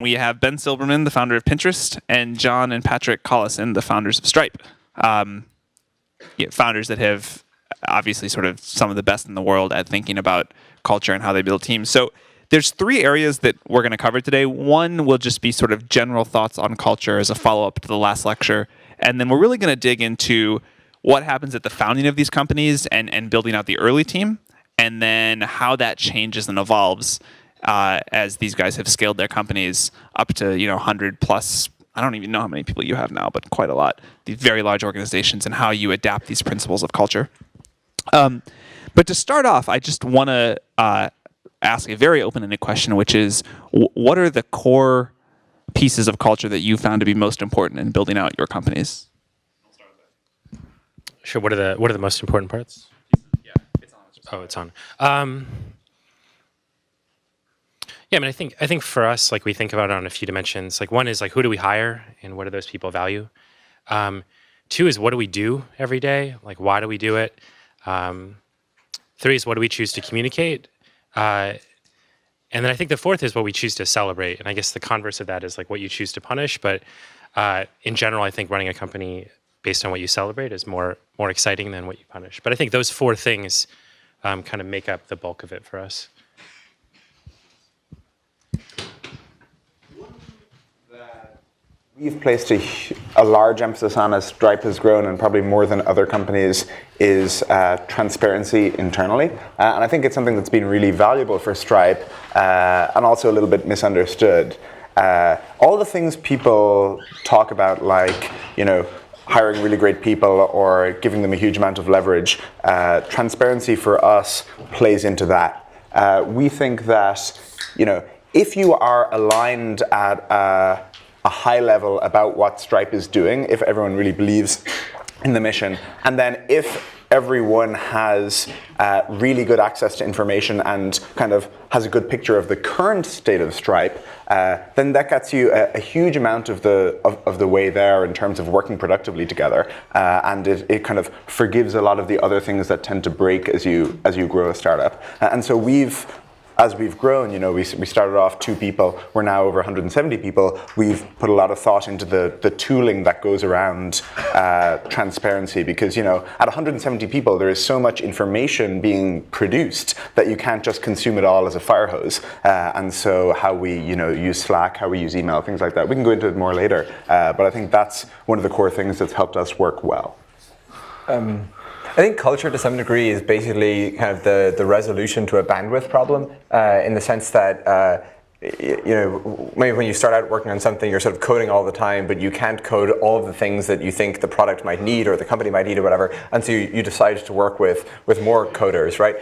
We have Ben Silbermann, the founder of Pinterest, and John and Patrick Collison, the founders of Stripe. Founders that have obviously sort of some of the best in the world at thinking about culture and how they build teams. So there's three areas that we're going to cover today. One will just be sort of general thoughts on culture as a follow-up to the last lecture. And then we're really going to dig into what happens at the founding of these companies and building out the early team, and then how that changes and evolves as these guys have scaled their companies up to 100 plus. I don't even know how many people you have now, but quite a lot. These very large organizations, and how you adapt these principles of culture. But to start off, I just want to ask a very open-ended question, which is, what are the core pieces of culture that you found to be most important in building out your companies? Sure. What are the most important parts? Yeah, it's on. Oh, it's on. Yeah, I mean, I think for us, like, we think about it on a few dimensions. Like, one is like, who do we hire, and what do those people value? Two is, what do we do every day? Like, why do we do it? Three is, what do we choose to communicate? And then I think the fourth is what we choose to celebrate. And I guess the converse of that is like what you choose to punish. But in general, I think running a company based on what you celebrate is more exciting than what you punish. But I think those four things kind of make up the bulk of it for us. We've placed a large emphasis on, as Stripe has grown, and probably more than other companies, is transparency internally. And I think it's something that's been really valuable for Stripe, and also a little bit misunderstood. All the things people talk about, like, hiring really great people or giving them a huge amount of leverage, transparency for us plays into that. We think that, if you are aligned at a high level about what Stripe is doing, if everyone really believes in the mission, and then if everyone has really good access to information and kind of has a good picture of the current state of Stripe, then that gets you a huge amount of the way there in terms of working productively together, and it kind of forgives a lot of the other things that tend to break as you grow a startup. And so as we've grown, we started off 2 people. We're now over 170 people. We've put a lot of thought into the tooling that goes around transparency, because at 170 people, there is so much information being produced that you can't just consume it all as a fire hose. And so how we use Slack, how we use email, things like that. We can go into it more later. But I think that's one of the core things that's helped us work well. I think culture, to some degree, is basically kind of the resolution to a bandwidth problem, in the sense that maybe when you start out working on something, you're sort of coding all the time, but you can't code all of the things that you think the product might need or the company might need or whatever, and so you decide to work with more coders, right?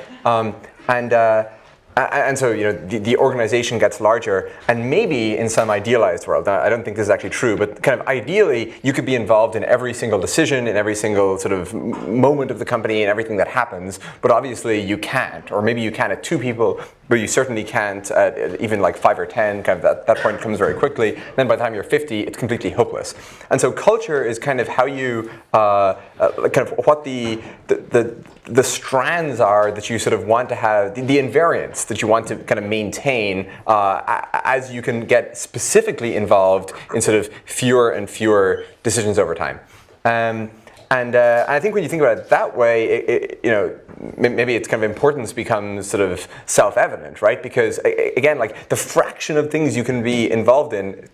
And so the organization gets larger, and maybe in some idealized world, I don't think this is actually true, but kind of ideally, you could be involved in every single decision, in every single sort of moment of the company, and everything that happens. But obviously, you can't, or maybe you can at 2 people, but you certainly can't at even like 5 or 10. Kind of that point comes very quickly. And then by the time you're 50, it's completely hopeless. And so culture is kind of how you kind of what the strands are that you sort of want to have, the invariants that you want to kind of maintain as you can get specifically involved in sort of fewer and fewer decisions over time. And I think when you think about it that way, maybe its kind of importance becomes sort of self-evident, right? Because again, like, the fraction of things you can be involved in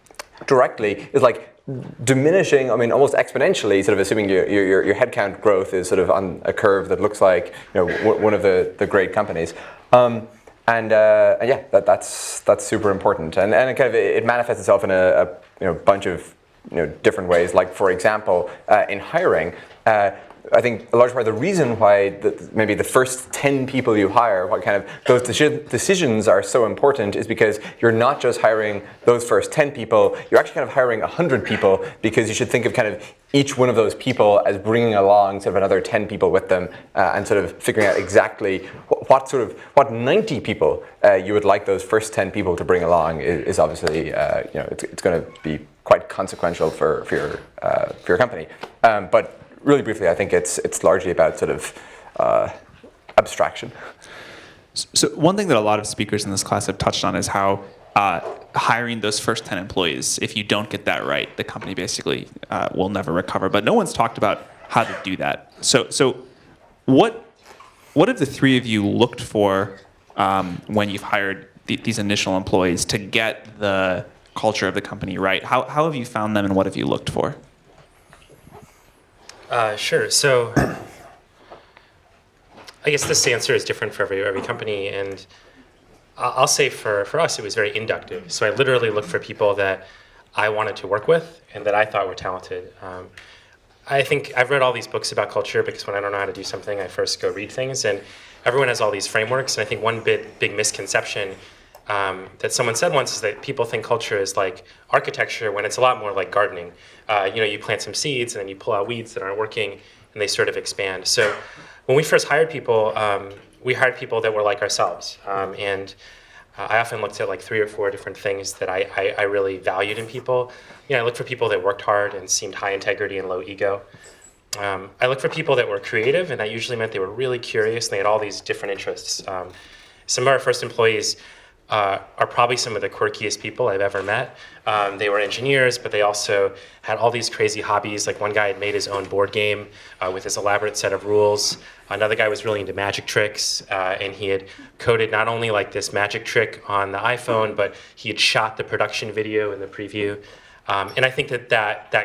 directly is like diminishing, almost exponentially, sort of assuming your headcount growth is sort of on a curve that looks like one of the great companies. And yeah, that's super important, and it kind of it manifests itself in a bunch of different ways. Like, for example, in hiring, I think a large part of the reason why maybe the first 10 people you hire, what kind of those decisions are so important, is because you're not just hiring those first 10 people, you're actually kind of hiring 100 people, because you should think of kind of each one of those people as bringing along sort of another 10 people with them, and sort of figuring out exactly what 90 people you would like those first 10 people to bring along is obviously it's going to be quite consequential for your company. But really briefly, I think it's largely about sort of abstraction. So one thing that a lot of speakers in this class have touched on is how hiring those first 10 employees. If you don't get that right, the company basically will never recover. But no one's talked about how to do that. So what have the three of you looked for when you've hired these initial employees to get the culture of the company right? How have you found them, and what have you looked for? Sure. So I guess this answer is different for every company, and I'll say for us it was very inductive. So I literally looked for people that I wanted to work with and that I thought were talented. I think I've read all these books about culture because when I don't know how to do something, I first go read things, and everyone has all these frameworks. And I think one big misconception that someone said once is that people think culture is like architecture when it's a lot more like gardening. You plant some seeds and then you pull out weeds that aren't working and they sort of expand. So when we first hired people, we hired people that were like ourselves. And I often looked at like 3 or 4 different things that I really valued in people. I looked for people that worked hard and seemed high integrity and low ego. I looked for people that were creative, and that usually meant they were really curious and they had all these different interests. Some of our first employees are probably some of the quirkiest people I've ever met. They were engineers, but they also had all these crazy hobbies. Like one guy had made his own board game with this elaborate set of rules. Another guy was really into magic tricks, and he had coded not only like this magic trick on the iPhone, but he had shot the production video in the preview. And I think that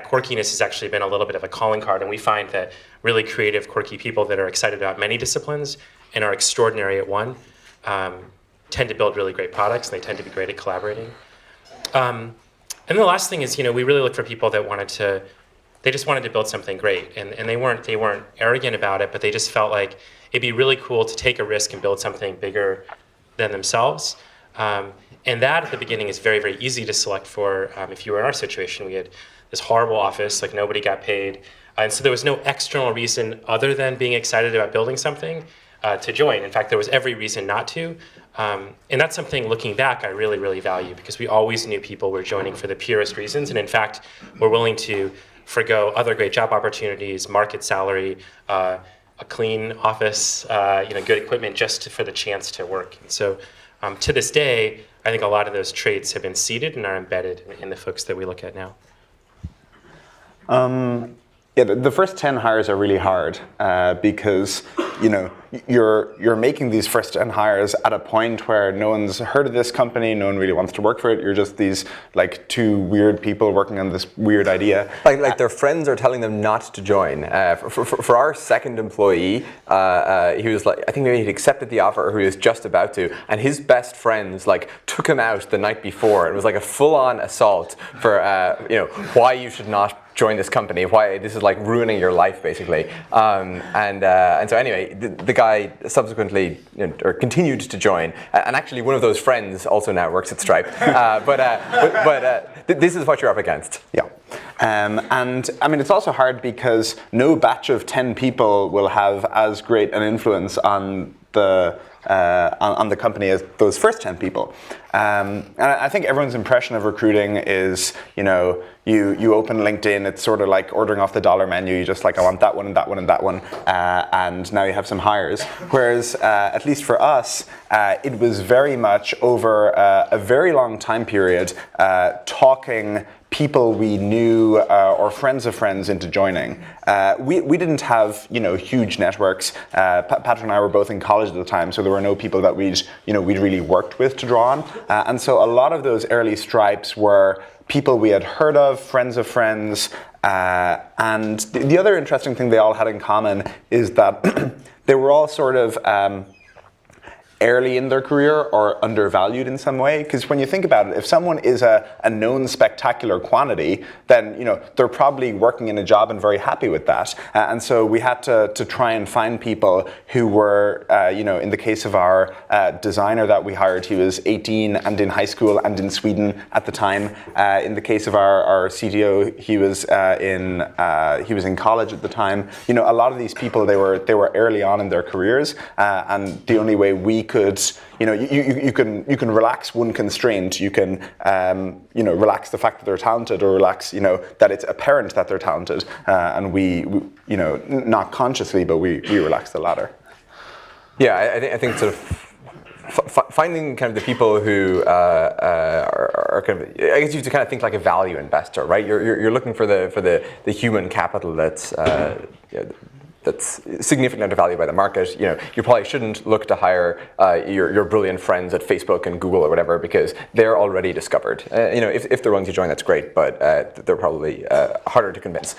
quirkiness has actually been a little bit of a calling card, and we find that really creative, quirky people that are excited about many disciplines and are extraordinary at one tend to build really great products, and they tend to be great at collaborating. And the last thing is, we really look for people that they just wanted to build something great, and they weren't arrogant about it, but they just felt like it'd be really cool to take a risk and build something bigger than themselves. And that at the beginning is very, very easy to select for. If you were in our situation, we had this horrible office, like nobody got paid. And so there was no external reason other than being excited about building something to join. In fact, there was every reason not to. And that's something, looking back, I really, really value, because we always knew people were joining for the purest reasons. And in fact, we're willing to forgo other great job opportunities, market salary, a clean office, good equipment, just for the chance to work. And so to this day, I think a lot of those traits have been seeded and are embedded in the folks that we look at now. The first 10 hires are really hard because you're making these first 10 hires at a point where no one's heard of this company, no one really wants to work for it. You're just these like 2 weird people working on this weird idea. Like their friends are telling them not to join. For our second employee, he was like, I think maybe he'd accepted the offer, or he was just about to, and his best friends like took him out the night before. It was like a full-on assault for why you should not join this company, why this is like ruining your life, basically. And so anyway, the guy subsequently or continued to join, and actually one of those friends also now works at Stripe. But this is what you're up against. Yeah. And I mean, it's also hard because no batch of 10 people will have as great an influence on the company as those first 10 people. And I think everyone's impression of recruiting is, you open LinkedIn, it's sort of like ordering off the dollar menu. You just like, I want that one and that one and that one. And now you have some hires. Whereas, at least for us, it was very much over a very long time period talking people we knew or friends of friends into joining. We didn't have huge networks. Patrick and I were both in college at the time, so there were no people that we'd really worked with to draw on. And so a lot of those early Stripes were people we had heard of, friends of friends. And the other interesting thing they all had in common is that they were all sort of early in their career or undervalued in some way. Because when you think about it, if someone is a known spectacular quantity, then they're probably working in a job and very happy with that. And so we had to try and find people who were, in the case of our designer that we hired, he was 18 and in high school and in Sweden at the time. In the case of our CTO, he was in college at the time. A lot of these people, they were early on in their careers, and the only way we could, you can relax one constraint. You can, relax the fact that they're talented, or relax, that it's apparent that they're talented. And we not consciously, but we relax the latter. Yeah, I think sort of finding kind of the people who are kind of, I guess you have to kind of think like a value investor, right? You're looking for the human capital that's significantly undervalued by the market. You probably shouldn't look to hire your brilliant friends at Facebook and Google or whatever, because they're already discovered. If they're willing to join, that's great, but they're probably harder to convince.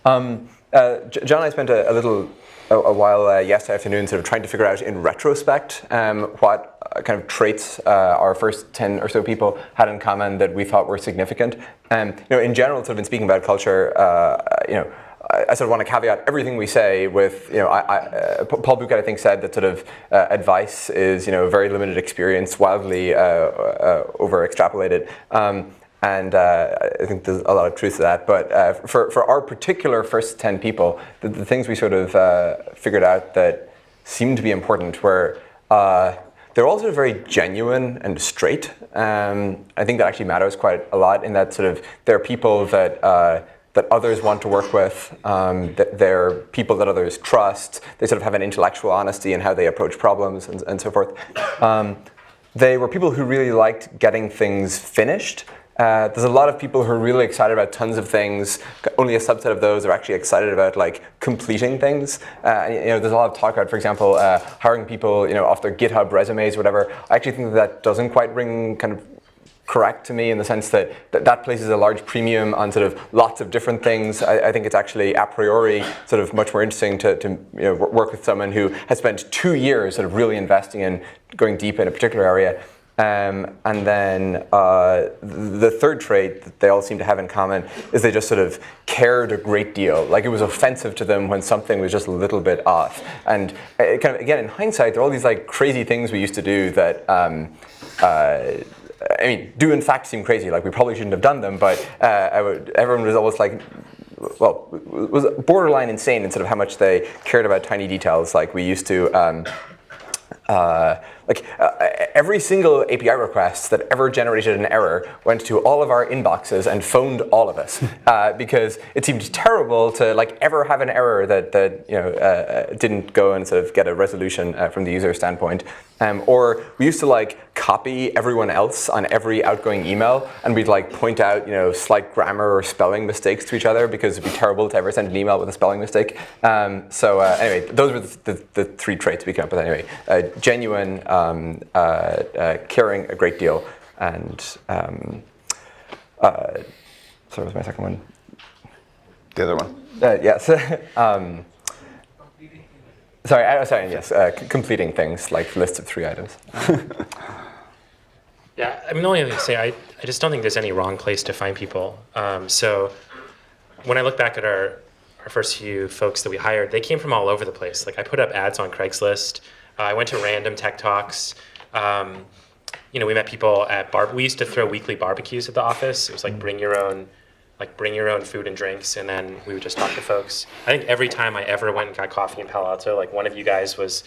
John and I spent a while yesterday afternoon sort of trying to figure out in retrospect what kind of traits our first 10 or so people had in common that we thought were significant. In general, sort of in speaking about culture, I sort of want to caveat everything we say with, Paul Buchheit, I think, said that sort of advice is, very limited experience, wildly over-extrapolated. And I think there's a lot of truth to that. But for our particular first 10 people, the things we sort of figured out that seemed to be important were they're all sort of very genuine and straight. I think that actually matters quite a lot in that sort of they're people that others want to work with, that they're people that others trust. They sort of have an intellectual honesty in how they approach problems and so forth. They were people who really liked getting things finished. There's a lot of people who are really excited about tons of things. Only a subset of those are actually excited about completing things. There's a lot of talk about, for example, hiring people off their GitHub resumes or whatever. I actually think that doesn't quite ring kind of correct to me in the sense that places a large premium on sort of lots of different things. I think it's actually a priori sort of much more interesting to work with someone who has spent 2 years sort of really investing in going deep in a particular area. And then the third trait that they all seem to have in common is they just sort of cared a great deal. Like it was offensive to them when something was just a little bit off. And kind of again, in hindsight, there are all these crazy things we used to do that do in fact seem crazy. Like we probably shouldn't have done them, but everyone was almost was borderline insane in sort of how much they cared about tiny details. Like we used to, every single API request that ever generated an error went to all of our inboxes and phoned all of us because it seemed terrible to ever have an error that didn't go and sort of get a resolution from the user standpoint. Or we used to copy everyone else on every outgoing email, and we'd point out slight grammar or spelling mistakes to each other because it'd be terrible to ever send an email with a spelling mistake. Anyway, those were the three traits we came up with. Anyway, genuine, caring a great deal, and sorry, what was my second one? The other one. Yes. Sorry, yes, completing things, like lists of 3 items. Yeah, I mean, the only thing to say, I just don't think there's any wrong place to find people. So when I look back at our first few folks that we hired, they came from all over the place. I put up ads on Craigslist. I went to random tech talks. We met people at we used to throw weekly barbecues at the office. It was bring your own food and drinks, and then we would just talk to folks. I think every time I ever went and got coffee in Palo Alto, one of you guys was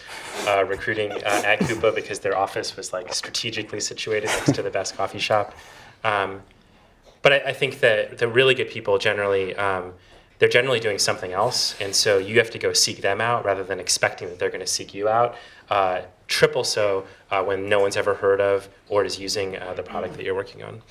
recruiting at Coupa because their office was strategically situated next to the best coffee shop. But I think that the really good people generally, they're generally doing something else, and so you have to go seek them out rather than expecting that they're going to seek you out. Triple so when no one's ever heard of or is using the product that you're working on.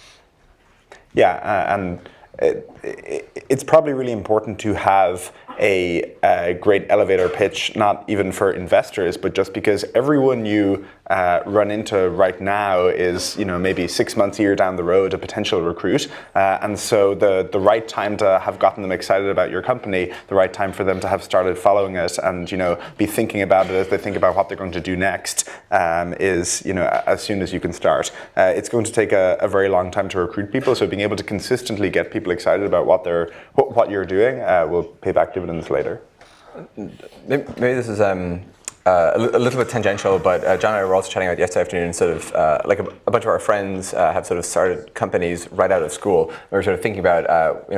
Yeah, and it's probably really important to have a great elevator pitch, not even for investors, but just because everyone you run into right now is, maybe 6 months, a year down the road, a potential recruit. And so the right time to have gotten them excited about your company, the right time for them to have started following it and, be thinking about it as they think about what they're going to do next is, as soon as you can start. It's going to take a very long time to recruit people, so being able to consistently get people excited about what you're doing will pay back dividends later. Maybe this is a little bit tangential, but John and I were also chatting about yesterday afternoon. Sort of a bunch of our friends have sort of started companies right out of school. We were sort of thinking about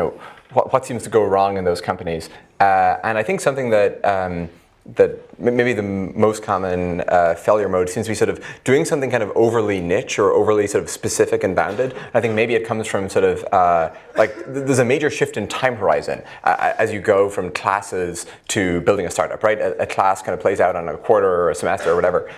what seems to go wrong in those companies, and I think something that maybe the most common failure mode seems to be sort of doing something kind of overly niche or overly sort of specific and bounded. I think maybe it comes from sort of like there's a major shift in time horizon as you go from classes to building a startup, right? A class kind of plays out on a quarter or a semester or whatever,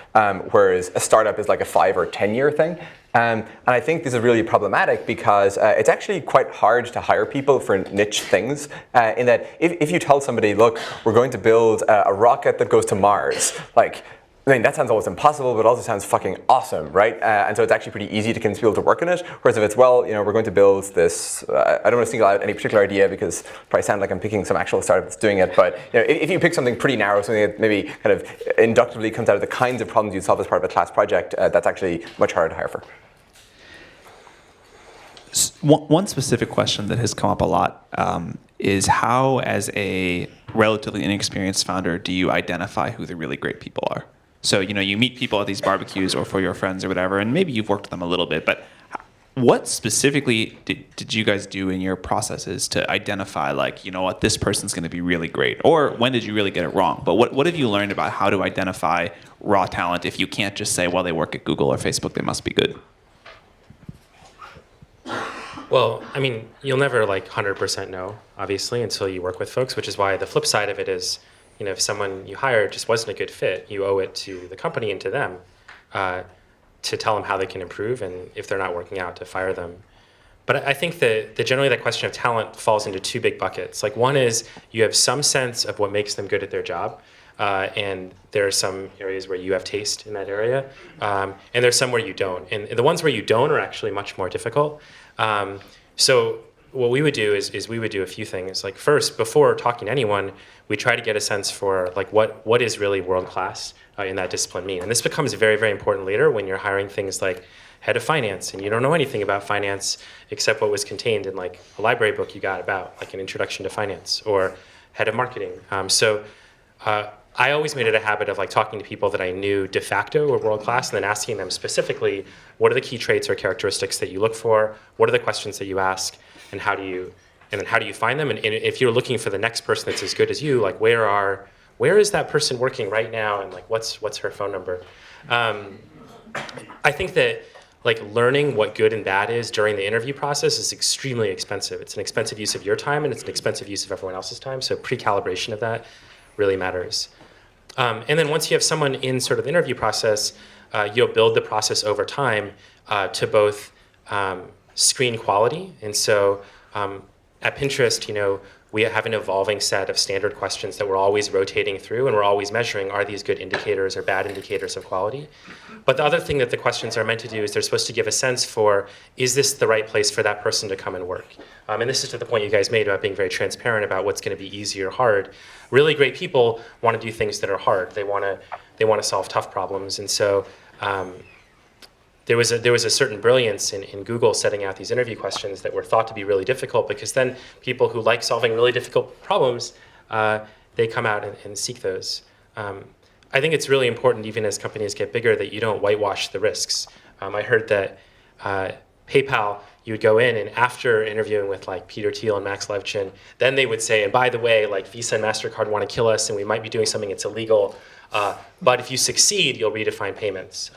whereas a startup is like a 5 or 10 year thing. And I think this is really problematic because it's actually quite hard to hire people for niche things in that if you tell somebody, look, we're going to build a rocket that goes to Mars, like, I mean, that sounds almost impossible, but also sounds fucking awesome, right? And so it's actually pretty easy to convince people to work on it. Whereas if it's, well, you know, we're going to build this, I don't want to single out any particular idea because it probably sound like I'm picking some actual startup that's doing it. But you know, if you pick something pretty narrow, something that maybe kind of inductively comes out of the kinds of problems you'd solve as part of a class project, that's actually much harder to hire for. One specific question that has come up a lot is how, as a relatively inexperienced founder, do you identify who the really great people are? So, you know, you meet people at these barbecues or for your friends or whatever, and maybe you've worked with them a little bit, but what specifically did you guys do in your processes to identify, like, you know what, this person's going to be really great? Or when did you really get it wrong? But what have you learned about how to identify raw talent if you can't just say, well, they work at Google or Facebook, they must be good? Well, I mean, you'll never like 100% know, obviously, until you work with folks, which is why the flip side of it is, you know, if someone you hire just wasn't a good fit, you owe it to the company and to them to tell them how they can improve, and if they're not working out, to fire them. But I think that generally that question of talent falls into two big buckets. Like, one is you have some sense of what makes them good at their job, and there are some areas where you have taste in that area, and there's some where you don't. And the ones where you don't are actually much more difficult. So what we would do is we would do a few things. Like, first, before talking to anyone, we try to get a sense for like what is really world class in that discipline mean. And this becomes very, very important later when you're hiring things like head of finance, and you don't know anything about finance except what was contained in like a library book you got about like an introduction to finance, or head of marketing. I always made it a habit of like talking to people that I knew de facto were world class, and then asking them specifically, what are the key traits or characteristics that you look for? What are the questions that you ask? And how do you find them? And if you're looking for the next person that's as good as you, like where is that person working right now? And like what's her phone number? I think that like learning what good and bad is during the interview process is extremely expensive. It's an expensive use of your time, and it's an expensive use of everyone else's time. So pre-calibration of that really matters. And then once you have someone in sort of the interview process, you'll build the process over time to both screen quality. And so at Pinterest, you know, we have an evolving set of standard questions that we're always rotating through, and we're always measuring, are these good indicators or bad indicators of quality? But the other thing that the questions are meant to do is they're supposed to give a sense for, is this the right place for that person to come and work? And this is to the point you guys made about being very transparent about what's going to be easy or hard. Really great people want to do things that are hard. They want to solve tough problems. And so there was a certain brilliance in Google setting out these interview questions that were thought to be really difficult, because then people who like solving really difficult problems, they come out and seek those. I think it's really important, even as companies get bigger, that you don't whitewash the risks. I heard that PayPal, you would go in, and after interviewing with like Peter Thiel and Max Levchin, then they would say, and by the way, like Visa and MasterCard want to kill us, and we might be doing something that's illegal, but if you succeed, you'll redefine payments.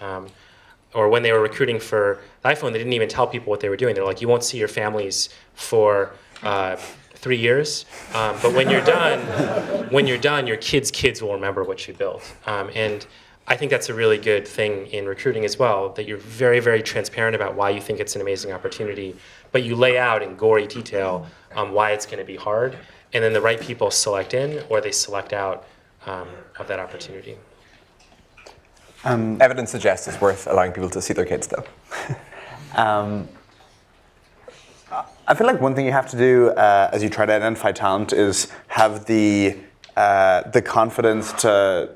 Or when they were recruiting for the iPhone, they didn't even tell people what they were doing. They're like, you won't see your families for 3 years, but when you're done, your kids will remember what you built. And I think that's a really good thing in recruiting as well, that you're very, very transparent about why you think it's an amazing opportunity, but you lay out in gory detail why it's going to be hard, and then the right people select in or they select out of that opportunity. Evidence suggests it's worth allowing people to see their kids, though. I feel like one thing you have to do as you try to identify talent is have the confidence to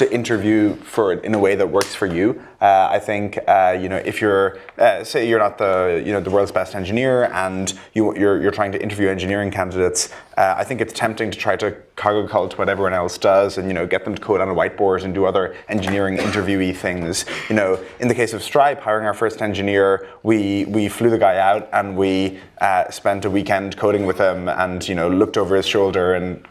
interview for it in a way that works for you. I think if you're say you're not the world's best engineer and you're trying to interview engineering candidates, I think it's tempting to try to cargo cult what everyone else does and get them to code on a whiteboard and do other engineering interviewee things. In the case of Stripe, hiring our first engineer, we flew the guy out and we spent a weekend coding with him and looked over his shoulder and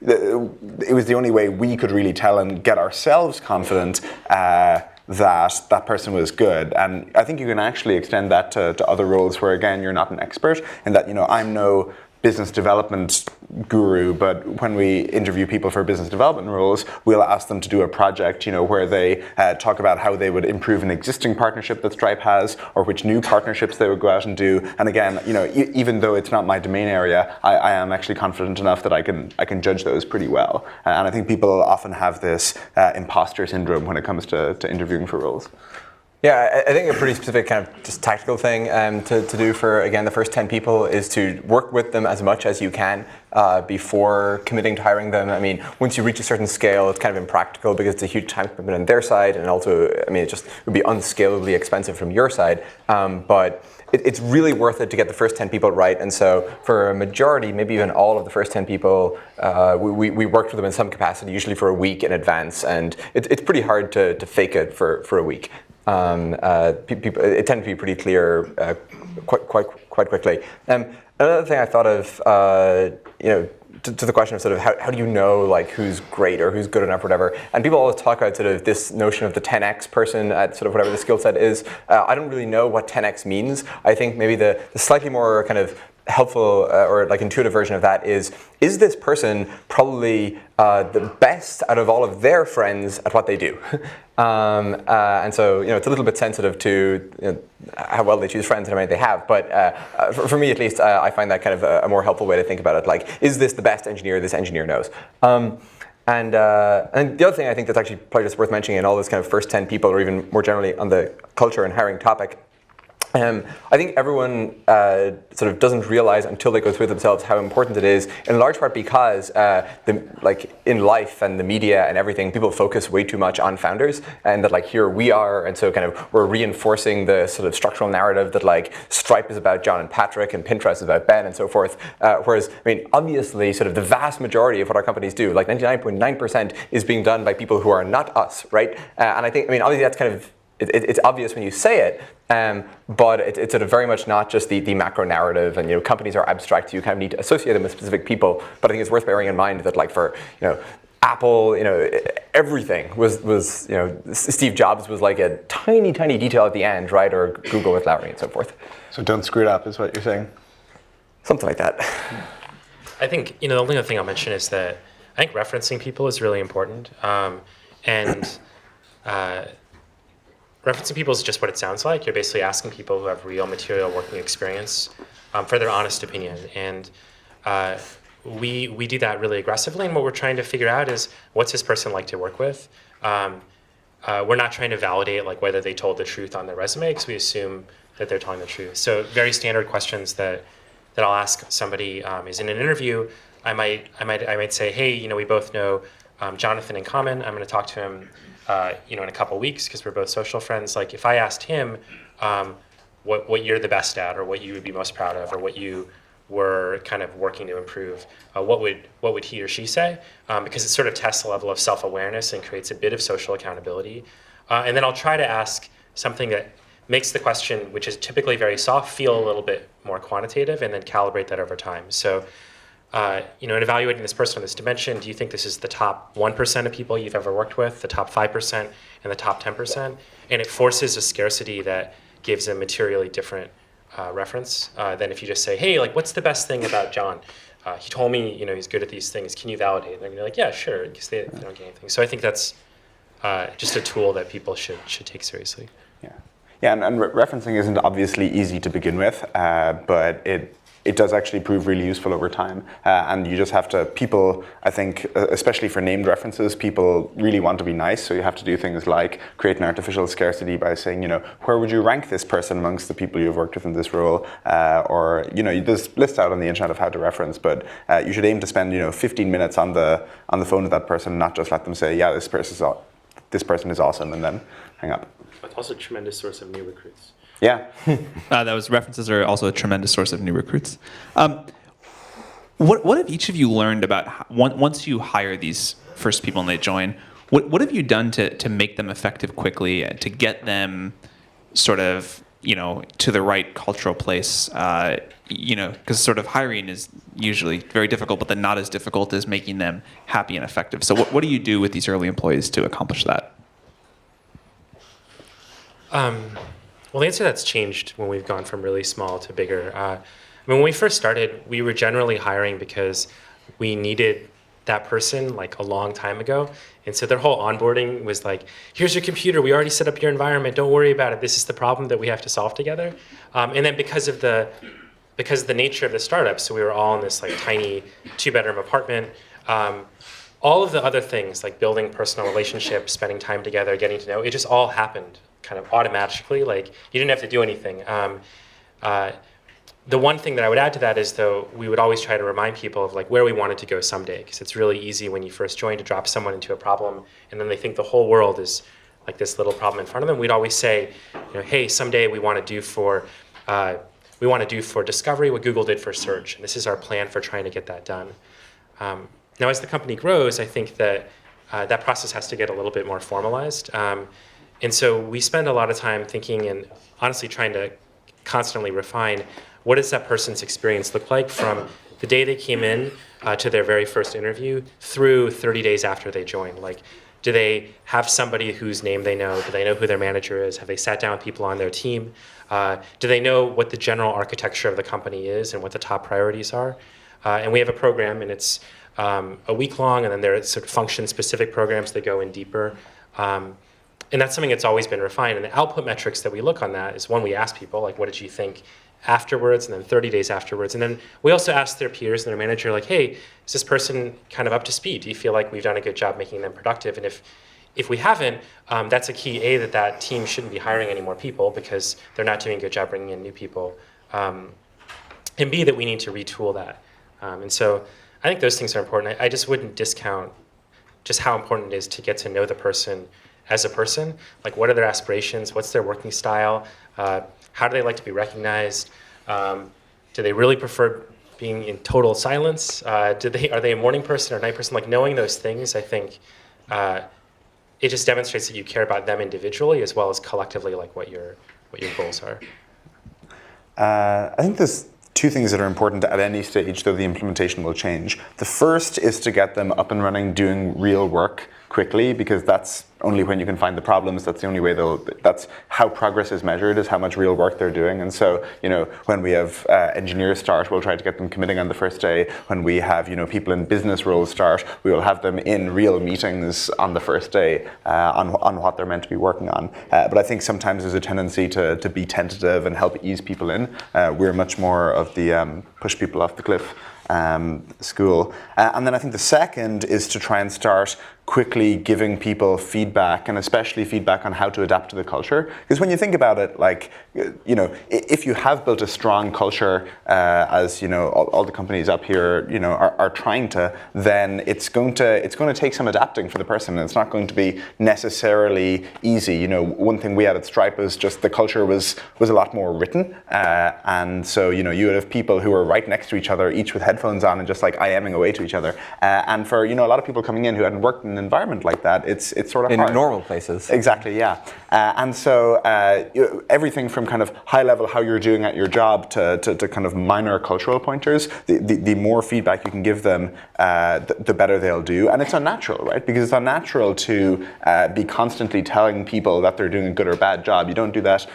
it was the only way we could really tell and get ourselves confident that person was good. And I think you can actually extend that to other roles where, again, you're not an expert and that, I'm no business development guru, but when we interview people for business development roles, we'll ask them to do a project, where they talk about how they would improve an existing partnership that Stripe has, or which new partnerships they would go out and do. And again, even though it's not my domain area, I am actually confident enough that I can judge those pretty well. And I think people often have this imposter syndrome when it comes to interviewing for roles. Yeah, I think a pretty specific kind of just tactical thing to do for, again, the first 10 people is to work with them as much as you can before committing to hiring them. I mean, once you reach a certain scale, it's kind of impractical because it's a huge time commitment on their side, and also, it would be unscalably expensive from your side. But it's really worth it to get the first 10 people right. And so for a majority, maybe even all of the first 10 people, we worked with them in some capacity, usually for a week in advance. And it's pretty hard to fake it for a week. People, it tended to be pretty clear quite quickly. Another thing I thought of, to the question of sort of how do you know like who's great or who's good enough or whatever, and people always talk about sort of this notion of the 10x person at sort of whatever the skill set is. I don't really know what 10x means. I think maybe the slightly more kind of helpful or like intuitive version of that is this person probably the best out of all of their friends at what they do? And so it's a little bit sensitive to how well they choose friends and how many they have. But for me at least, I find that kind of a more helpful way to think about it. Like, is this the best engineer this engineer knows? And the other thing I think that's actually probably just worth mentioning in all this kind of first 10 people, or even more generally on the culture and hiring topic, I think everyone sort of doesn't realize until they go through it themselves how important it is, in large part because in life and the media and everything, people focus way too much on founders, and that like here we are, and so kind of we're reinforcing the sort of structural narrative that like Stripe is about John and Patrick and Pinterest is about Ben and so forth. Whereas, obviously sort of the vast majority of what our companies do, like 99.9%, is being done by people who are not us, right? And I think, obviously that's kind of, it's obvious when you say it, but it's sort of very much not just the macro narrative, and companies are abstract, so you kind of need to associate them with specific people. But I think it's worth bearing in mind that like for Apple, everything was Steve Jobs was like a tiny detail at the end, right? Or Google with Larry and so forth. So don't screw it up, is what you're saying. Something like that. I think the only other thing I'll mention is that I think referencing people is really important, referencing people is just what it sounds like. You're basically asking people who have real material working experience for their honest opinion. And we do that really aggressively. And what we're trying to figure out is, what's this person like to work with? We're not trying to validate like whether they told the truth on their resume, because we assume that they're telling the truth. So very standard questions that I'll ask somebody is in an interview, I might say, hey, we both know Jonathan in common. I'm going to talk to him in a couple weeks because we're both social friends. Like if I asked him what you're the best at, or what you would be most proud of, or what you were kind of working to improve, what would he or she say? Because it sort of tests the level of self-awareness and creates a bit of social accountability. And then I'll try to ask something that makes the question, which is typically very soft, feel a little bit more quantitative, and then calibrate that over time. So in evaluating this person on this dimension, do you think this is the top 1% of people you've ever worked with, the top 5%, and the top 10%? And it forces a scarcity that gives a materially different reference than if you just say, hey, like, what's the best thing about John? He told me, he's good at these things. Can you validate? And they're gonna be like, yeah, sure, because they don't get anything. So I think that's just a tool that people should take seriously. Yeah, and referencing isn't obviously easy to begin with, but it does actually prove really useful over time. And you just have to, people, I think, especially for named references, people really want to be nice. So you have to do things like create an artificial scarcity by saying, where would you rank this person amongst the people you've worked with in this role? Or, there's lists out on the internet of how to reference, but you should aim to spend, 15 minutes on the phone with that person, not just let them say, yeah, this person is awesome, and then hang up. It's also a tremendous source of new recruits. Yeah. That was references are also a tremendous source of new recruits. What have each of you learned about once you hire these first people and they join? What have you done to make them effective quickly, to get them sort of to the right cultural place? Because sort of hiring is usually very difficult, but then not as difficult as making them happy and effective. So what do you do with these early employees to accomplish that? Well, the answer to that's changed when we've gone from really small to bigger. When we first started, we were generally hiring because we needed that person like a long time ago. And so their whole onboarding was like, here's your computer. We already set up your environment. Don't worry about it. This is the problem that we have to solve together. And then because of the nature of the startup, so we were all in this like tiny 2-bedroom apartment. All of the other things like building personal relationships, spending time together, getting to know, it just all happened kind of automatically. Like you didn't have to do anything. The one thing that I would add to that is, though, we would always try to remind people of like where we wanted to go someday, because it's really easy when you first join to drop someone into a problem, and then they think the whole world is like this little problem in front of them. We'd always say, hey, someday we want to do for discovery what Google did for search, and this is our plan for trying to get that done. Now, as the company grows, I think that that process has to get a little bit more formalized, and so we spend a lot of time thinking and honestly trying to constantly refine what does that person's experience look like from the day they came in to their very first interview through 30 days after they joined. Like, do they have somebody whose name they know? Do they know who their manager is? Have they sat down with people on their team? Do they know what the general architecture of the company is and what the top priorities are? And we have a program, and it's a week long, and then there are sort of function-specific programs that go in deeper. And that's something that's always been refined. And the output metrics that we look on that is, one, we ask people, like, what did you think afterwards, and then 30 days afterwards. And then we also ask their peers and their manager, like, hey, is this person kind of up to speed? Do you feel like we've done a good job making them productive? And if we haven't, that's a key, A, that team shouldn't be hiring any more people because they're not doing a good job bringing in new people. And B, that we need to retool that. And so I think those things are important. I just wouldn't discount just how important it is to get to know the person as a person. Like, what are their aspirations? What's their working style? How do they like to be recognized? Do they really prefer being in total silence? Are they a morning person or a night person? Like, knowing those things, I think it just demonstrates that you care about them individually as well as collectively, like what your goals are. I think there's two things that are important at any stage, though the implementation will change. The first is to get them up and running, doing real work quickly, because that's only when you can find the problems. That's the only way that's how progress is measured, is how much real work they're doing. And so, when we have engineers start, we'll try to get them committing on the first day. When we have, people in business roles start, we will have them in real meetings on the first day on what they're meant to be working on. But I think sometimes there's a tendency to be tentative and help ease people in. We're much more of the push people off the cliff school. And then I think the second is to try and start quickly giving people feedback, and especially feedback on how to adapt to the culture. Because when you think about it, like, if you have built a strong culture, as all the companies up here, are trying to, then it's going to take some adapting for the person. And it's not going to be necessarily easy. One thing we had at Stripe was just the culture was a lot more written, and so you would have people who were right next to each other, each with headphones on, and just like IMing away to each other. And for a lot of people coming in who hadn't worked in an environment like that, it's sort of in hard. normal places. Exactly, yeah. And so everything from kind of high level how you're doing at your job to kind of minor cultural pointers, the more feedback you can give them, the better they'll do. And it's unnatural, right? Because it's unnatural to be constantly telling people that they're doing a good or bad job. You don't do that,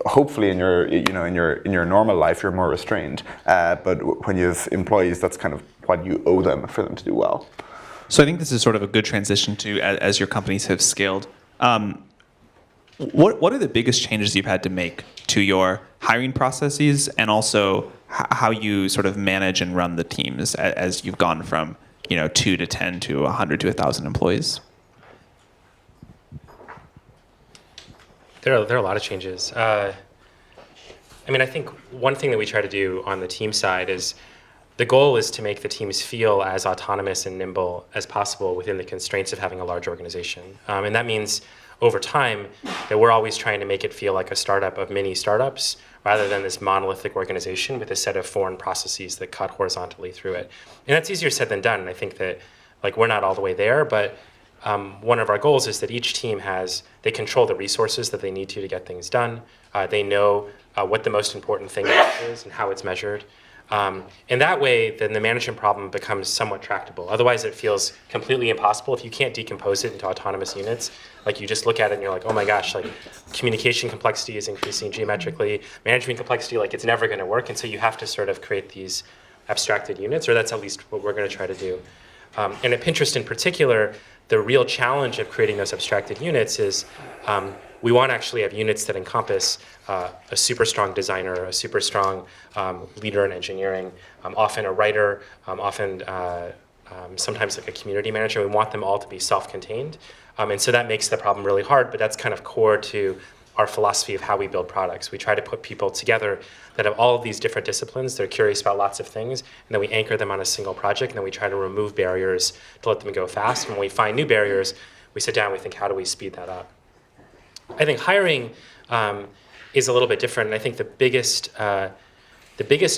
hopefully in your normal life you're more restrained. But when you have employees, that's kind of what you owe them for them to do well. So I think this is sort of a good transition to, as your companies have scaled, what are the biggest changes you've had to make to your hiring processes, and also how you sort of manage and run the teams as you've gone from 2 to 10 to 100 to 1,000 employees? There are a lot of changes. I think one thing that we try to do on the team side is the goal is to make the teams feel as autonomous and nimble as possible within the constraints of having a large organization. And that means over time that we're always trying to make it feel like a startup of mini startups rather than this monolithic organization with a set of foreign processes that cut horizontally through it. And that's easier said than done. And I think that like we're not all the way there, but one of our goals is that each team they control the resources that they need to get things done. They know what the most important thing is and how it's measured. And that way, then the management problem becomes somewhat tractable. Otherwise, it feels completely impossible if you can't decompose it into autonomous units. Like you just look at it and you're like, oh my gosh, like communication complexity is increasing geometrically, management complexity, like it's never going to work. And so you have to sort of create these abstracted units, or that's at least what we're going to try to do. And at Pinterest in particular, the real challenge of creating those abstracted units is we want to actually have units that encompass a super strong designer, a super strong leader in engineering, often a writer, often sometimes like a community manager. We want them all to be self-contained. And so that makes the problem really hard, but that's kind of core to our philosophy of how we build products. We try to put people together that have all of these different disciplines. They're curious about lots of things, and then we anchor them on a single project, and then we try to remove barriers to let them go fast. And when we find new barriers, we sit down and we think, how do we speed that up? I think hiring is a little bit different, and I think the biggest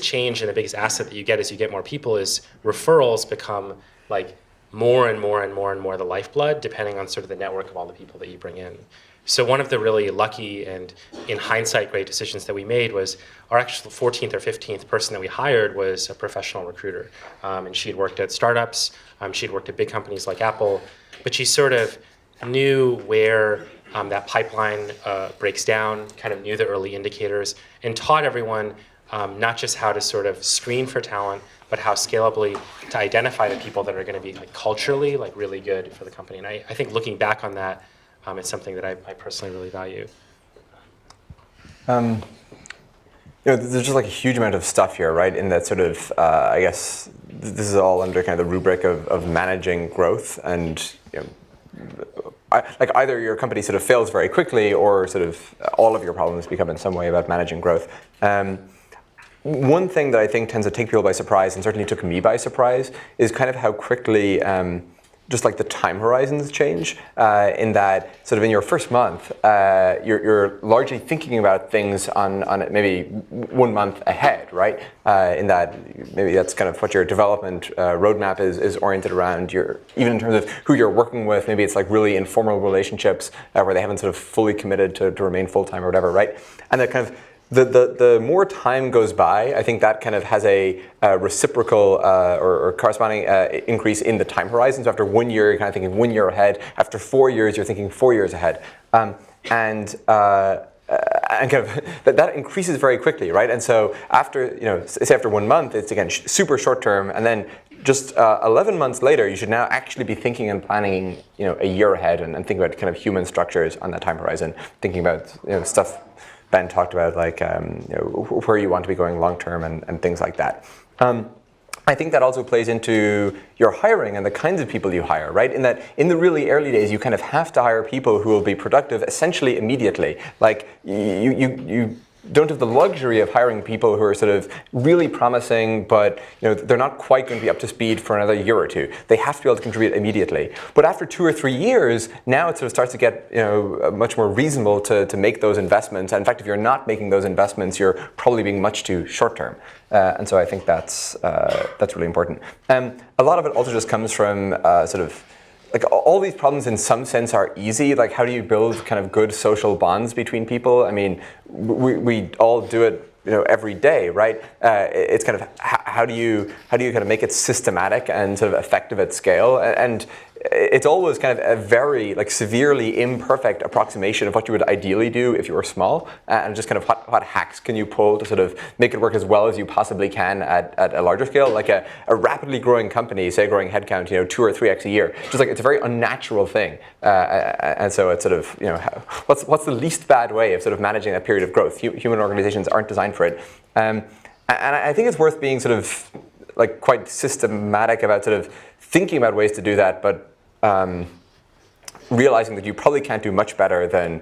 change and the biggest asset that you get as you get more people is referrals become like more and more and more and more the lifeblood, depending on sort of the network of all the people that you bring in. So one of the really lucky and, in hindsight, great decisions that we made was our actual 14th or 15th person that we hired was a professional recruiter. And she'd worked at startups, she'd worked at big companies like Apple, but she sort of knew where that pipeline breaks down, kind of knew the early indicators, and taught everyone not just how to sort of screen for talent, but how scalably to identify the people that are going to be like culturally like really good for the company. And I think looking back on that, it's something that I personally really value. There's just like a huge amount of stuff here, right? In that sort of, I guess this is all under kind of the rubric of managing growth, and like either your company sort of fails very quickly, or sort of all of your problems become in some way about managing growth. One thing that I think tends to take people by surprise, and certainly took me by surprise, is kind of how quickly just like the time horizons change, in that sort of in your first month, you're largely thinking about things on maybe 1 month ahead, right? In that maybe that's kind of what your development roadmap is oriented around. Even in terms of who you're working with, maybe it's like really informal relationships where they haven't sort of fully committed to remain full-time or whatever, right? And that kind of the more time goes by, I think that kind of has a reciprocal or corresponding increase in the time horizon. So after 1 year, you're kind of thinking 1 year ahead. After 4 years, you're thinking 4 years ahead. And kind of that increases very quickly, right? And so after, say after 1 month, it's again super short term, and then just 11 months later, you should now actually be thinking and planning, a year ahead, and thinking about kind of human structures on that time horizon, thinking about stuff Ben talked about, like where you want to be going long term and things like that. I think that also plays into your hiring and the kinds of people you hire, right? In that, in the really early days, you kind of have to hire people who will be productive essentially immediately. Like you don't have the luxury of hiring people who are sort of really promising, but they're not quite going to be up to speed for another year or two. They have to be able to contribute immediately. But after 2 or 3 years, now it sort of starts to get much more reasonable to make those investments. And in fact, if you're not making those investments, you're probably being much too short term. And so I think that's really important. A lot of it also just comes from sort of like all these problems in some sense are easy. Like how do you build kind of good social bonds between people? I mean, we all do it every day, right? It's kind of how do you kind of make it systematic and sort of effective at scale? And it's always kind of a very like severely imperfect approximation of what you would ideally do if you were small, and just kind of what hacks can you pull to sort of make it work as well as you possibly can at a larger scale. Like a rapidly growing company, say growing headcount 2 or 3x a year, just like it's a very unnatural thing, and so it's sort of what's the least bad way of sort of managing that period of growth? Human organizations aren't designed for it, and I think it's worth being sort of like quite systematic about sort of thinking about ways to do that, but realizing that you probably can't do much better than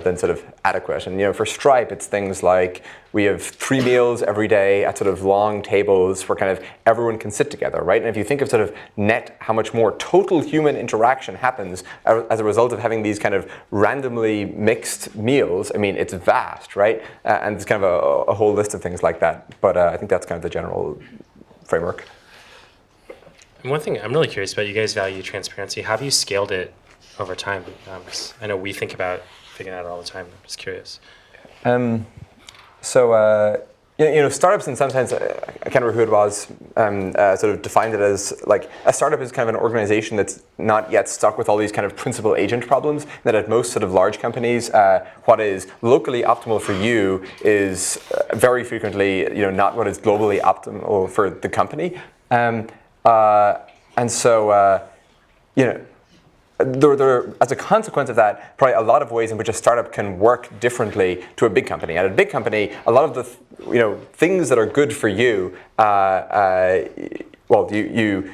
than sort of adequate. And for Stripe, it's things like we have 3 meals every day at sort of long tables where kind of everyone can sit together, right? And if you think of sort of net, how much more total human interaction happens as a result of having these kind of randomly mixed meals, I mean, it's vast, right? And there's kind of a whole list of things like that. But I think that's kind of the general framework. And one thing I'm really curious about, you guys value transparency. How have you scaled it over time? I know we think about figuring that out all the time. I'm just curious. Startups in some sense, I can't remember who it was, sort of defined it as like a startup is kind of an organization that's not yet stuck with all these kind of principal agent problems. That at most sort of large companies, what is locally optimal for you is very frequently, not what is globally optimal for the company. There, as a consequence of that, probably a lot of ways in which a startup can work differently to a big company. At a big company, a lot of the things that are good for you,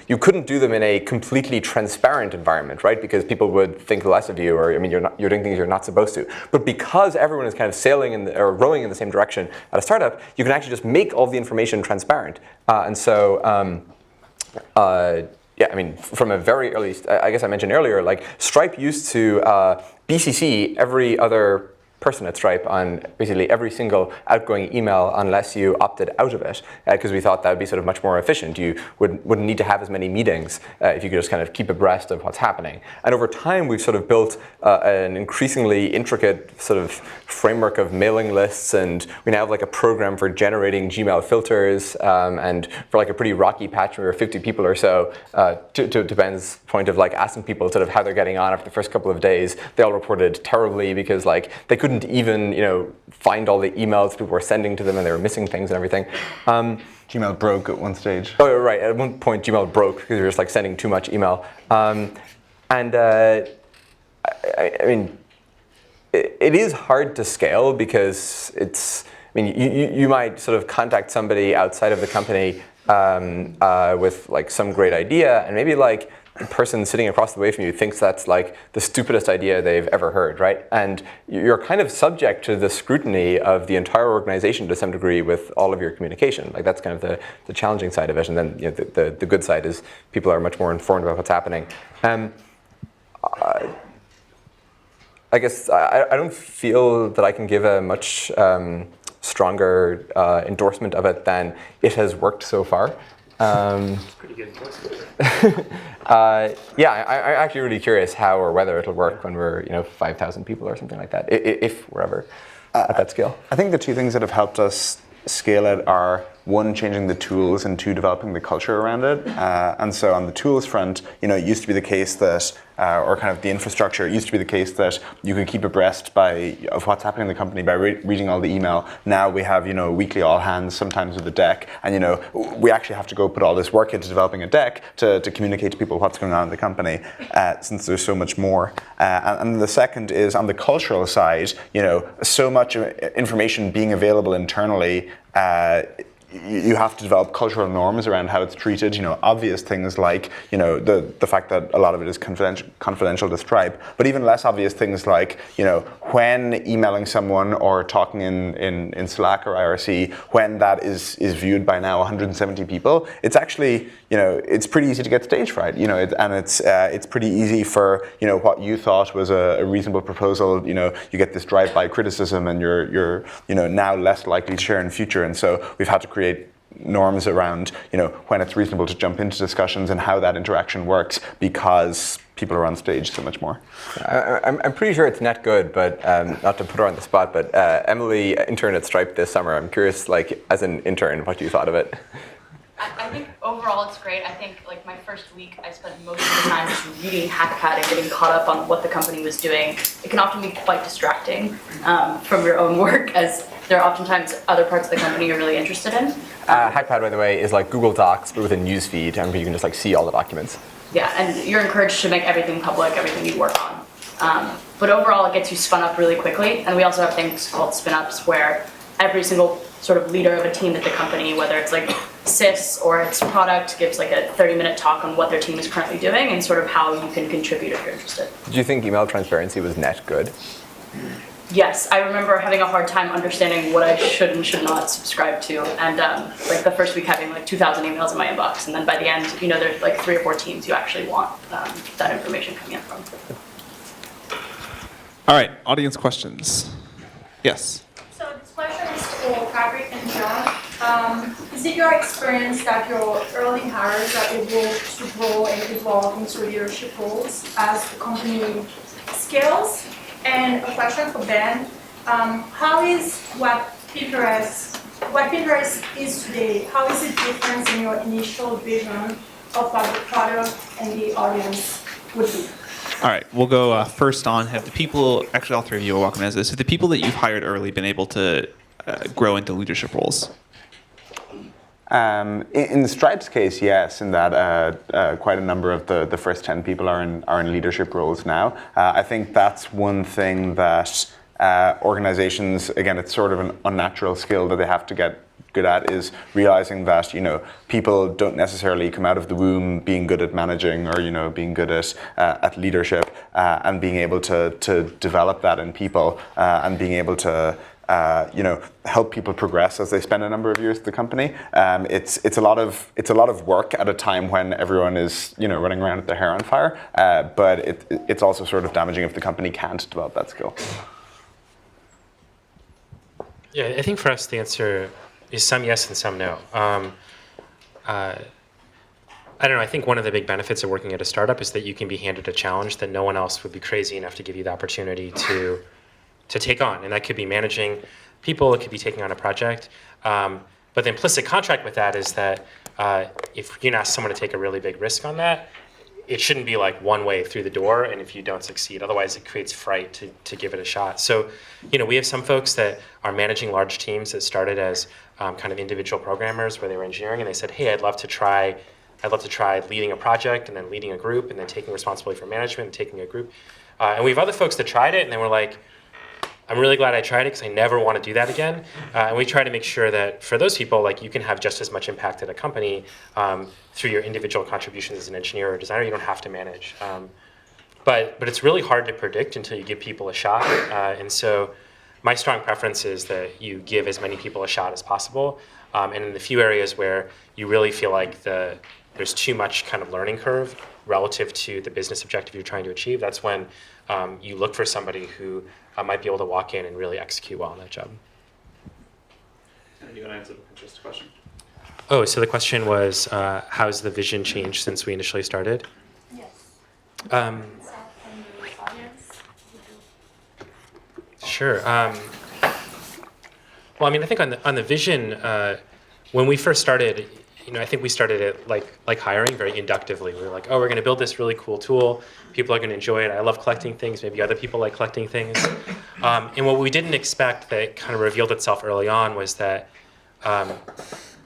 you couldn't do them in a completely transparent environment, right? Because people would think less of you, or you're doing things you're not supposed to. But because everyone is kind of sailing or rowing in the same direction at a startup, you can actually just make all the information transparent. From a very early, I guess I mentioned earlier, like Stripe used to BCC every other person at Stripe on basically every single outgoing email unless you opted out of it, because we thought that would be sort of much more efficient. You wouldn't need to have as many meetings if you could just kind of keep abreast of what's happening. And over time, we've sort of built an increasingly intricate sort of framework of mailing lists, and we now have like a program for generating Gmail filters, and for like a pretty rocky patch, we were 50 people or so, to Ben's point of like asking people sort of how they're getting on after the first couple of days. They all reported terribly because like they couldn't even find all the emails people were sending to them, and they were missing things and everything. Gmail broke at one stage. Oh, right. At one point, Gmail broke because you were just like sending too much email. It is hard to scale because you might sort of contact somebody outside of the company with like some great idea, and maybe like the person sitting across the way from you thinks that's like the stupidest idea they've ever heard, right? And you're kind of subject to the scrutiny of the entire organization to some degree with all of your communication. Like that's kind of the challenging side of it. And then the good side is people are much more informed about what's happening. I guess I don't feel that I can give a much stronger endorsement of it than it has worked so far. Pretty good endorsement. I'm actually really curious how or whether it'll work when we're 5,000 people or something like that, if we're ever at that scale. I think the two things that have helped us scale it are, one, changing the tools, and two, developing the culture around it. And so on the tools front, it used to be the case that, or kind of the infrastructure, it used to be the case that you could keep abreast of what's happening in the company by reading all the email. Now we have, weekly all hands, sometimes with a deck, and we actually have to go put all this work into developing a deck to communicate to people what's going on in the company, since there's so much more. And the second is on the cultural side, so much information being available internally, you have to develop cultural norms around how it's treated. Obvious things like the fact that a lot of it is confidential to Stripe, but even less obvious things like when emailing someone or talking in Slack or IRC, when that is viewed by now 170 people, it's actually it's pretty easy to get stage fright. It's pretty easy for what you thought was a reasonable proposal. You get this drive-by criticism, and you're now less likely to share in future. And so we've had to create norms around when it's reasonable to jump into discussions and how that interaction works, because people are on stage so much more. I'm pretty sure it's net good, but not to put her on the spot, but Emily interned at Stripe this summer. I'm curious, like as an intern, what you thought of it. I think overall it's great. I think like my first week, I spent most of the time just reading HackPad and getting caught up on what the company was doing. It can often be quite distracting from your own work, as there are oftentimes other parts of the company you're really interested in. HackPad, by the way, is like Google Docs, but with a newsfeed, and you can just like see all the documents. Yeah, and you're encouraged to make everything public, everything you work on. But overall, it gets you spun up really quickly. And we also have things called spin-ups, where every single sort of leader of a team at the company, whether it's like HtSaS or its product, gives like a 30-minute talk on what their team is currently doing and sort of how you can contribute if you're interested. Did you think email transparency was net good? Yes, I remember having a hard time understanding what I should and should not subscribe to, and like the first week having like 2,000 emails in my inbox, and then by the end, there's like 3 or 4 teams you actually want that information coming in from. All right, audience questions. Yes. So this question is for Patrick and John. Is it your experience that your early hires are able to grow and evolve into leadership roles as the company scales? And a question for Ben. How is what Pinterest is today, how is it different in your initial vision of what the product and the audience would be? All right, we'll go first on. Have the people, actually all three of you are welcome as this, have the people that you've hired early been able to grow into leadership roles? In Stripe's case, yes, in that quite a number of the first 10 people are in leadership roles now. I think that's one thing that organizations, again, it's sort of an unnatural skill that they have to get good at, is realizing that people don't necessarily come out of the womb being good at managing or being good at leadership, and being able to develop that in people, and being able to help people progress as they spend a number of years at the company. It's a lot of work at a time when everyone is running around with their hair on fire. But it's also sort of damaging if the company can't develop that skill. Yeah, I think for us the answer is some yes and some no. I don't know. I think one of the big benefits of working at a startup is that you can be handed a challenge that no one else would be crazy enough to give you the opportunity to take on, and that could be managing people, it could be taking on a project. But the implicit contract with that is that if you can ask someone to take a really big risk on that, it shouldn't be like one way through the door, and if you don't succeed, otherwise it creates fright to give it a shot. So, we have some folks that are managing large teams that started as kind of individual programmers where they were engineering, and they said, hey, I'd love to try leading a project and then leading a group and then taking responsibility for management and taking a group. And we have other folks that tried it and they were like, I'm really glad I tried it because I never want to do that again. And we try to make sure that for those people, like you can have just as much impact at a company through your individual contributions as an engineer or designer. You don't have to manage. But it's really hard to predict until you give people a shot. And so my strong preference is that you give as many people a shot as possible. And in the few areas where you really feel like there's too much kind of learning curve relative to the business objective you're trying to achieve, that's when you look for somebody who might be able to walk in and really execute well on that job. And you want to answer the Pinterest question? Oh, so the question was, how's the vision changed since we initially started? Yes. Sure. Well, I mean, I think on the vision, when we first started, I think we started it like hiring very inductively. We were like, oh, we're going to build this really cool tool. People are going to enjoy it. I love collecting things. Maybe other people like collecting things. And what we didn't expect that kind of revealed itself early on was that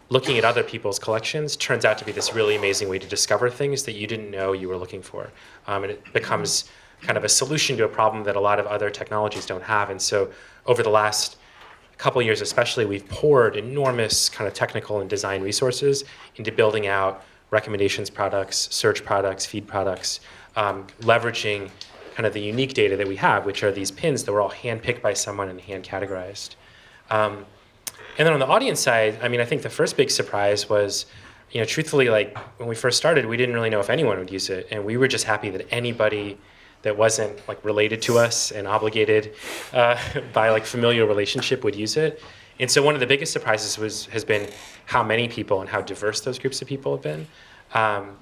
looking at other people's collections turns out to be this really amazing way to discover things that you didn't know you were looking for. And it becomes kind of a solution to a problem that a lot of other technologies don't have. And so over the last couple of years especially, we've poured enormous kind of technical and design resources into building out recommendations products, search products, feed products, leveraging kind of the unique data that we have, which are these pins that were all handpicked by someone and hand categorized. And then on the audience side, I mean, I think the first big surprise was, truthfully, like when we first started, we didn't really know if anyone would use it. And we were just happy that anybody that wasn't like related to us and obligated by like familial relationship would use it. And so one of the biggest surprises has been how many people and how diverse those groups of people have been. And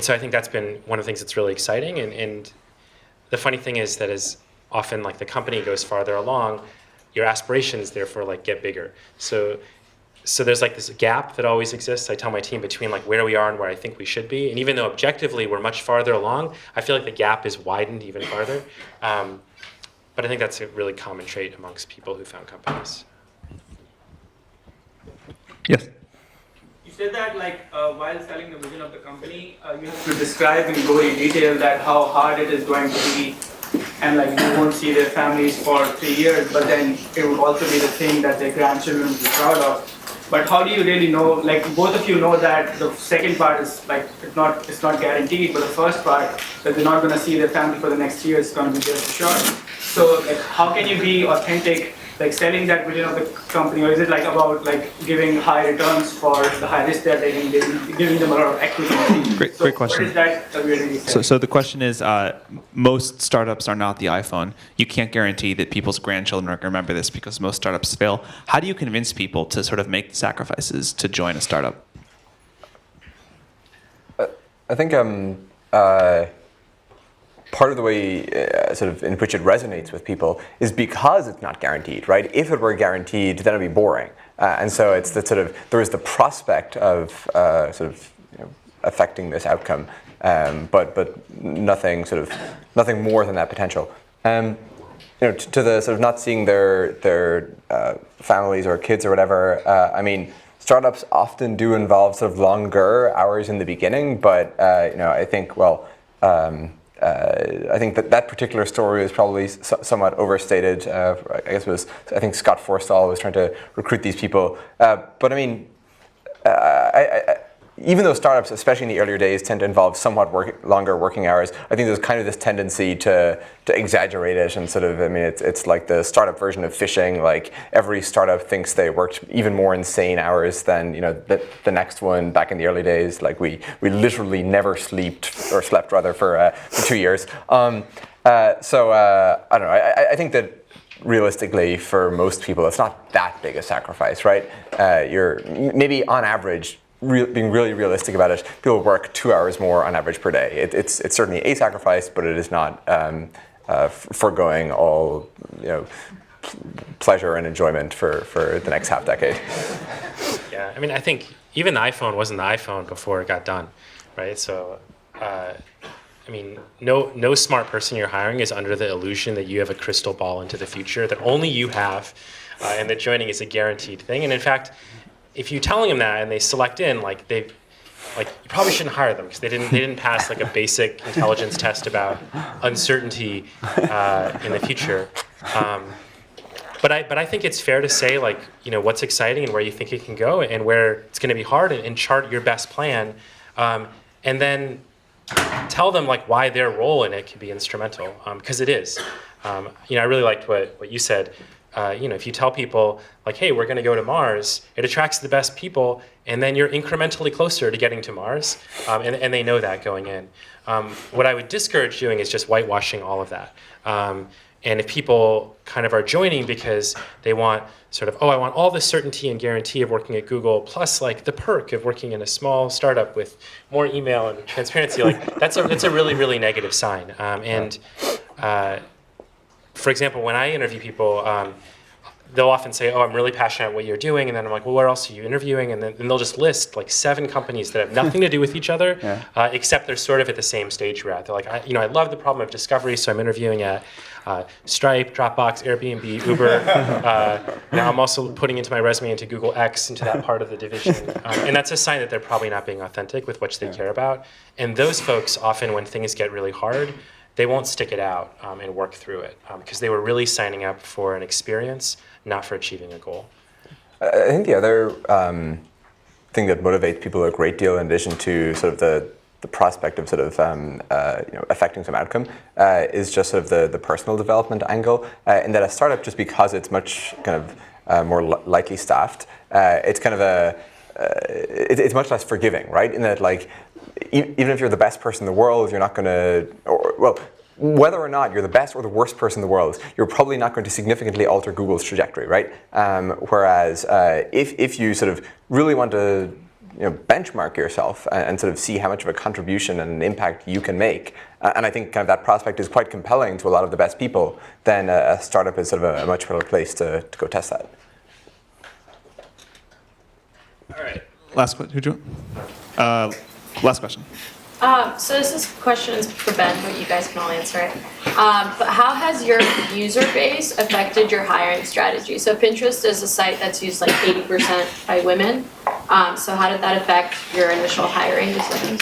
so I think that's been one of the things that's really exciting. And the funny thing is that as often like the company goes farther along, your aspirations therefore like get bigger. So there's like this gap that always exists, I tell my team, between like where we are and where I think we should be. And even though objectively we're much farther along, I feel like the gap is widened even farther. But I think that's a really common trait amongst people who found companies. Yes. You said that while selling the vision of the company, you have to describe in gory detail that how hard it is going to be, and like you won't see their families for 3 years, but then it would also be the thing that their grandchildren would be proud of. But how do you really know? Like both of you know that the second part is like it's not guaranteed, but the first part that they're not going to see their family for the next year is going to be just short. So like how can you be authentic? Like selling that vision of the company, or is it like about like giving high returns for the high risk they're taking, giving them a lot of equity? Great question. What is that we're really selling? So the question is, most startups are not the iPhone. You can't guarantee that people's grandchildren are going to remember this because most startups fail. How do you convince people to sort of make the sacrifices to join a startup? I think part of the way sort of in which it resonates with people is because it's not guaranteed, right? If it were guaranteed, then it'd be boring. And so it's that sort of, there is the prospect of sort of affecting this outcome, but nothing more than that potential. To the sort of not seeing their families or kids or whatever, I mean, startups often do involve sort of longer hours in the beginning, but I think, I think that particular story is probably somewhat overstated. I think Scott Forstall was trying to recruit these people. But I mean, even though startups, especially in the earlier days, tend to involve somewhat longer working hours, I think there's kind of this tendency to exaggerate it and sort of, I mean, it's like the startup version of fishing. Like every startup thinks they worked even more insane hours than the next one back in the early days. Like we literally never slept for 2 years. So I don't know. I think that realistically for most people, it's not that big a sacrifice, right? You're maybe on average, being really realistic about it, people work 2 hours more on average per day. It's certainly a sacrifice, but it is not foregoing all pleasure and enjoyment for the next half decade. Yeah, I mean, I think even the iPhone wasn't the iPhone before it got done, right? So, I mean, no smart person you're hiring is under the illusion that you have a crystal ball into the future that only you have, and that joining is a guaranteed thing. And in fact, if you're telling them that and they select in, you probably shouldn't hire them because they didn't pass like a basic intelligence test about uncertainty in the future. But I think it's fair to say what's exciting and where you think it can go and where it's going to be hard and chart your best plan, and then tell them why their role in it can be instrumental, because it is. I really liked what you said. If you tell people hey, we're going to go to Mars, it attracts the best people, and then you're incrementally closer to getting to Mars, and they know that going in. What I would discourage doing is just whitewashing all of that. And if people kind of are joining because they want sort of, I want all the certainty and guarantee of working at Google, plus the perk of working in a small startup with more email and transparency, that's a really, really negative sign. For example, when I interview people, they'll often say, I'm really passionate about what you're doing. And then I'm like, well, where else are you interviewing? And then they'll just list 7 companies that have nothing to do with each other, except they're sort of at the same stage we're at. They're like, I love the problem of discovery, so I'm interviewing at Stripe, Dropbox, Airbnb, Uber. Now I'm also putting into my resume into Google X, into that part of the division. And that's a sign that they're probably not being authentic with what they care about. And those folks often, when things get really hard, they won't stick it out and work through it because they were really signing up for an experience, not for achieving a goal. I think the other thing that motivates people a great deal, in addition to sort of the prospect of sort of affecting some outcome, is just sort of the personal development angle. In that a startup, just because it's much kind of more lightly staffed, it's kind of it's much less forgiving, right? In that even if you're the best person in the world, you're not going to, whether or not you're the best or the worst person in the world, you're probably not going to significantly alter Google's trajectory, right? Whereas if you sort of really want to benchmark yourself and sort of see how much of a contribution and an impact you can make, and I think kind of that prospect is quite compelling to a lot of the best people, then a startup is sort of a much better place to go test that. All right. Last question. Last question. So this question is for Ben, but you guys can all answer it. But how has your user base affected your hiring strategy? So Pinterest is a site that's used 80% by women. So how did that affect your initial hiring decisions?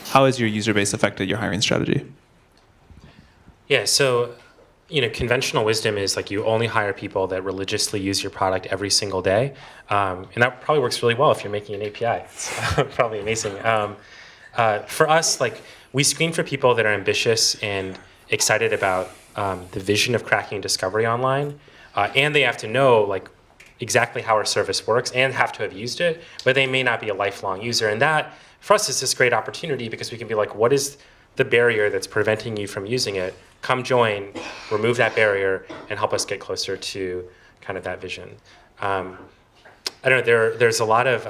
How has your user base affected your hiring strategy? Yeah, so conventional wisdom is like you only hire people that religiously use your product every single day, and that probably works really well if you're making an API. It's probably amazing. For us, like we screen for people that are ambitious and excited about the vision of cracking discovery online, and they have to know like exactly how our service works and have to have used it, but they may not be a lifelong user. And that, for us, is this great opportunity because we can be like, what is the barrier that's preventing you from using it? Come join, remove that barrier, and help us get closer to kind of that vision. I don't know, there's a lot of,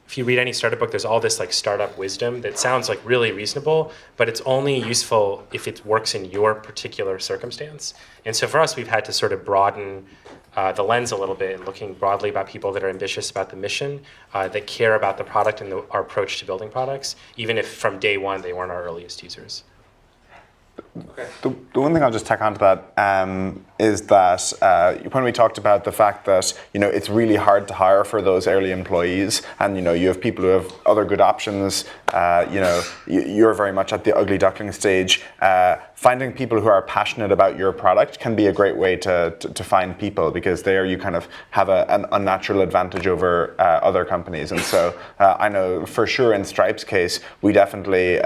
if you read any startup book, there's all this like startup wisdom that sounds like really reasonable, but it's only useful if it works in your particular circumstance. And so for us, we've had to sort of broaden the lens a little bit and looking broadly about people that are ambitious about the mission, that care about the product and our approach to building products, even if from day one they weren't our earliest users. Okay. The one thing I'll just tack onto that is that when we talked about the fact that it's really hard to hire for those early employees, and you have people who have other good options. You're very much at the ugly duckling stage. Finding people who are passionate about your product can be a great way to find people, because there you kind of have an unnatural advantage over other companies. And so I know for sure in Stripe's case, we definitely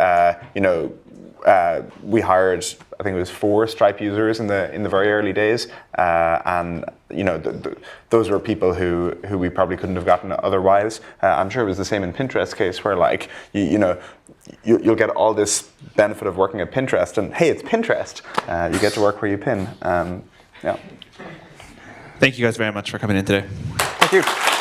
we hired, I think it was 4 Stripe users in the very early days, and those were people who we probably couldn't have gotten otherwise. I'm sure it was the same in Pinterest's case, where like you'll get all this benefit of working at Pinterest, and hey, it's Pinterest. You get to work where you pin. Yeah. Thank you guys very much for coming in today. Thank you.